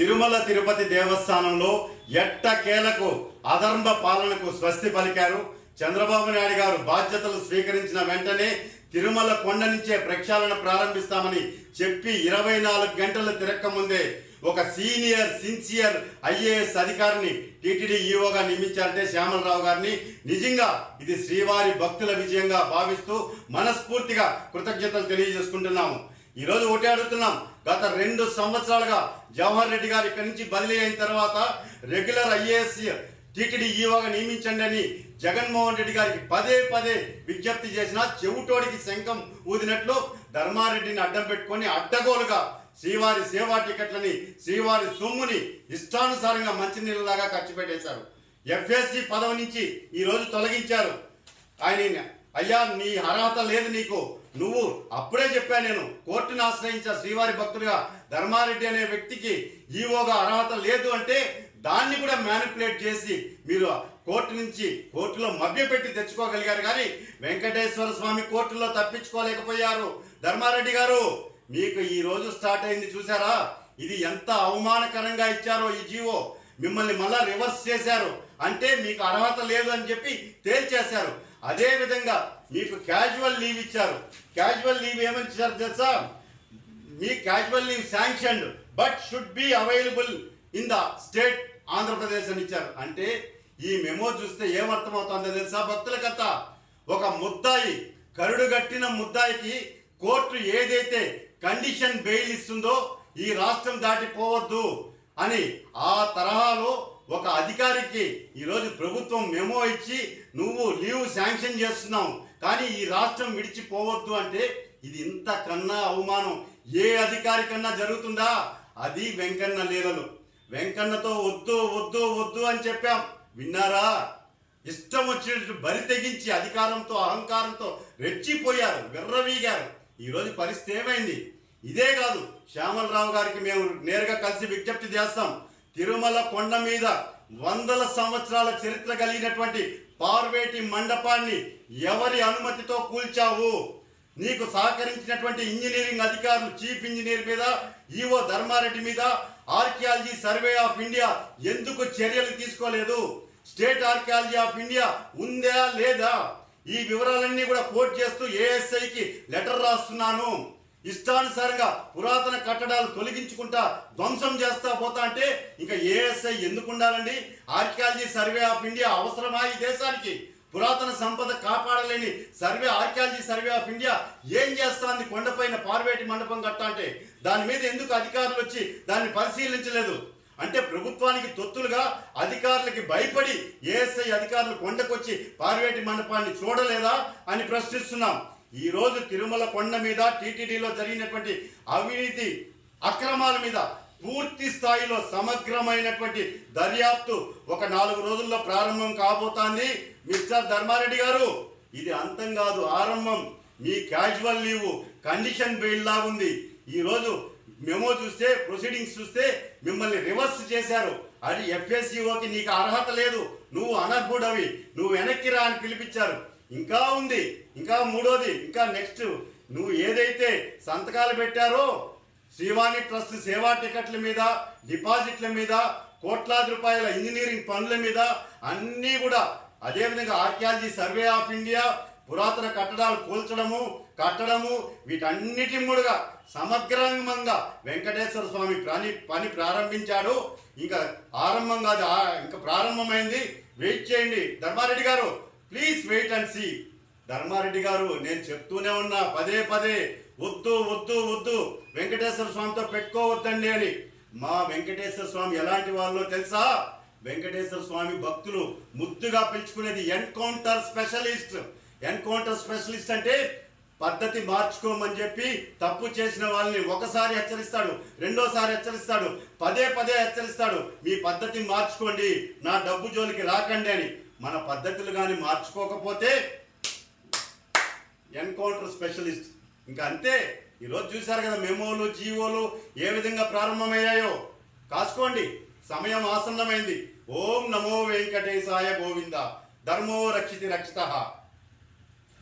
తిరుమల తిరుపతి దేవస్థానంలో ఎట్టకేలకు అధర్మ పాలనకు స్వస్తి పలికారు. చంద్రబాబు నాయుడు గారు బాధ్యతలు స్వీకరించిన వెంటనే తిరుమల కొండ నుంచే ప్రక్షాళన ప్రారంభిస్తామని చెప్పి 24 గంటలు తిరక్క ముందే ఒక సిన్సియర్ ఐఏఎస్ అధికారిని టీటీడీ ఈఓగా నియమించారంటే శ్యామలరావు గారిని నిజంగా ఇది శ్రీవారి భక్తుల విజయంగా భావిస్తూ మనస్ఫూర్తిగా కృతజ్ఞతలు తెలియజేసుకుంటున్నాము. ఈరోజు ఒకటే అడుగుతున్నాం, గత 2 సంవత్సరాలుగా జవహర్ రెడ్డి గారు ఇక్కడి నుంచి బదిలీ అయిన తర్వాత రెగ్యులర్ ఐఏఎస్ టీటీడీ ఈఓగా నియమించండి అని జగన్మోహన్ రెడ్డి గారికి పదే విజ్ఞప్తి చేసినా చెవుటోడికి శంఖం ఊదినట్లు ధర్మారెడ్డిని అడ్డం పెట్టుకొని అడ్డగోలుగా శ్రీవారి సేవా టికెట్లని శ్రీవారి సొమ్ముని ఇష్టానుసారంగా మంచినీళ్ళలాగా ఖర్చు పెట్టేశారు. ఎఫ్ఎస్సి పదవి నుంచి ఈ రోజు తొలగించారు. ఆయన అయ్యా నీ అర్హత లేదు నీకు, నువ్వు అప్పుడే చెప్పా నేను కోర్టును ఆశ్రయించా శ్రీవారి భక్తులుగా ధర్మారెడ్డి అనే వ్యక్తికి ఈఓగా అర్హత లేదు అంటే దాన్ని కూడా మ్యానిపులేట్ చేసి మీరు కోర్టులో మభ్యపెట్టి తెచ్చుకోగలిగారు. కానీ వెంకటేశ్వర స్వామి కోర్టులో తప్పించుకోలేకపోయారు. ధర్మారెడ్డి గారు మీకు ఈ రోజు స్టార్ట్ అయింది చూసారా, ఇది ఎంత అవమానకరంగా ఇచ్చారో ఈ జీవో. మిమ్మల్ని మళ్ళా రివర్స్ చేశారు అంటే మీకు అర్హత లేదు అని చెప్పి తేల్చేశారు. అదే విధంగా మీకు క్యాజువల్ లీవ్ ఇచ్చారు. క్యాజువల్ లీవ్ ఏమని ఇచ్చారు తెలుసా, మీ casual leave sanctioned but should be available in the state Andhra Pradesh అని ఇచ్చారు. అంటే ఈ మెమో చూస్తే ఏమర్థమవుతుందో తెలుసా భక్తులకంతా, ఒక ముద్దాయి కరుడుగట్టిన ముద్దాయికి కోర్టు ఏదైతే కండిషన్ బెయిల్ ఇస్తుందో ఈ రాష్ట్రం దాటిపోవద్దు అని ఆ తరహాలో ఒక అధికారికి ఈరోజు ప్రభుత్వం మెమో ఇచ్చి నువ్వు లీవ్ శాంక్షన్ చేస్తున్నావు కానీ ఈ రాష్ట్రం విడిచిపోవద్దు అంటే ఇది ఇంతకన్నా అవమానం ఏ అధికారి కన్నా జరుగుతుందా? అది వెంకన్న లీలలు. వెంకన్నతో వద్దు వద్దు వద్దు అని చెప్పాం, విన్నారా? ఇష్టం వచ్చినట్టు బరి తెగించి అధికారంతో అహంకారంతో రెచ్చిపోయారు, విర్రవీగారు. ఈరోజు పరిస్థితి ఏమైంది? ఇదే కాదు, శ్యామలరావు గారికి మేము నేరుగా కలిసి విజ్ఞప్తి చేస్తాం. తిరుమల కొండ మీద 100 సంవత్సరాల చరిత్ర కలిగినటువంటి పార్వేటి మండపాన్ని ఎవరి అనుమతితో కూల్చావు? నీకు సహకరించినటువంటి ఇంజనీరింగ్ అధికారులు చీఫ్ ఇంజనీర్ మీద, ఈఓ ధర్మారెడ్డి మీద ఆర్కియాలజీ సర్వే ఆఫ్ ఇండియా ఎందుకు చర్యలు తీసుకోలేదు? స్టేట్ ఆర్కియాలజీ ఆఫ్ ఇండియా ఉందా లేదా? ఈ వివరాలన్నీ కూడా కోట్ చేస్తూ ఏఎస్ఐకి లెటర్ రాస్తున్నాను. ఇష్టానుసారంగా పురాతన కట్టడాలు తొలగించుకుంటా ధ్వంసం చేస్తా పోతా అంటే ఇంకా ఏఎస్ఐ ఎందుకు ఉండాలండి? ఆర్కియాలజీ సర్వే ఆఫ్ ఇండియా అవసరమా ఈ దేశానికి? పురాతన సంపద కాపాడలేని ఆర్కియాలజీ సర్వే ఆఫ్ ఇండియా ఏం చేస్తాంది? కొండపైన పార్వేటి మండపం కట్ట అంటే దాని మీద ఎందుకు అధికారులు వచ్చి దాన్ని పరిశీలించలేదు? అంటే ప్రభుత్వానికి తొత్తులుగా అధికారులకి భయపడి ఏఎస్ఐ అధికారులు కొండకొచ్చి పార్వేటి మండపాన్ని చూడలేదా అని ప్రశ్నిస్తున్నాం. ఈ రోజు తిరుమల కొండ మీద టీటీడీలో జరిగినటువంటి అవినీతి అక్రమాల మీద పూర్తి స్థాయిలో సమగ్రమైనటువంటి దర్యాప్తు ఒక 4 రోజుల్లో ప్రారంభం కాబోతోంది. మిస్టర్ ధర్మారెడ్డి గారు, ఇది అంతం కాదు, ఆరంభం. మీ క్యాజువల్ లీవ్ కండిషన్ బెయిల్ లాగుంది. ఈరోజు మెమో చూస్తే, ప్రొసీడింగ్స్ చూస్తే మిమ్మల్ని రివర్స్ చేశారు. అది ఎఫ్ఎస్సిఓకి నీకు అర్హత లేదు, నువ్వు అనర్హుడవి, నువ్వు వెనక్కి రా అని పిలిపించారు. ఇంకా ఉంది, ఇంకా మూడోది, ఇంకా నెక్స్ట్ నువ్వు ఏదైతే సంతకాలు పెట్టారో శ్రీవాణి ట్రస్ట్ సేవా టికెట్ల మీద, డిపాజిట్ల మీద, కోట్లాది రూపాయల ఇంజనీరింగ్ పనుల మీద అన్నీ కూడా, అదేవిధంగా ఆర్కియాలజీ సర్వే ఆఫ్ ఇండియా పురాతన కట్టడాలు కూల్చడము, కట్టడము, వీటన్నిటి మూడుగా సమగ్రంగా వెంకటేశ్వర స్వామి పని ప్రారంభించాడు. ఇంకా ఆరంభం కాదు, ఇంకా ప్రారంభమైంది. వెయిట్ చేయండి ధర్మారెడ్డి గారు, please wait and see. Dharma Reddy గారు, నేను చెప్తూనే ఉన్నా పదే వద్దు వద్దు వద్దు వెంకటేశ్వర స్వామితో పెట్టుకోవద్దండి అని. మా వెంకటేశ్వర స్వామి ఎలాంటి వాళ్ళో తెలుసా? వెంకటేశ్వర స్వామి భక్తులు ముద్దుగా పిలుచుకునేది ఎన్కౌంటర్ స్పెషలిస్ట్. ఎన్కౌంటర్ స్పెషలిస్ట్ అంటే పద్ధతి మార్చుకోమని చెప్పి తప్పు చేసిన వాళ్ళని ఒకసారి హెచ్చరిస్తాడు, రెండోసారి హెచ్చరిస్తాడు, పదే హెచ్చరిస్తాడు, మీ పద్ధతి మార్చుకోండి, నా డబ్బు జోలికి రాకండి అని. మన పద్ధతులు కానీ మార్చుకోకపోతే ఎన్కౌంటర్ స్పెషలిస్ట్ ఇంకా అంతే. ఈరోజు చూశారు కదా మెమోలు, జీవోలు ఏ విధంగా ప్రారంభమయ్యాయో. కాసుకోండి, సమయం ఆసన్నమైంది. ఓం నమో వెంకటేశాయ గోవింద. ధర్మో రక్షితి రక్షితః.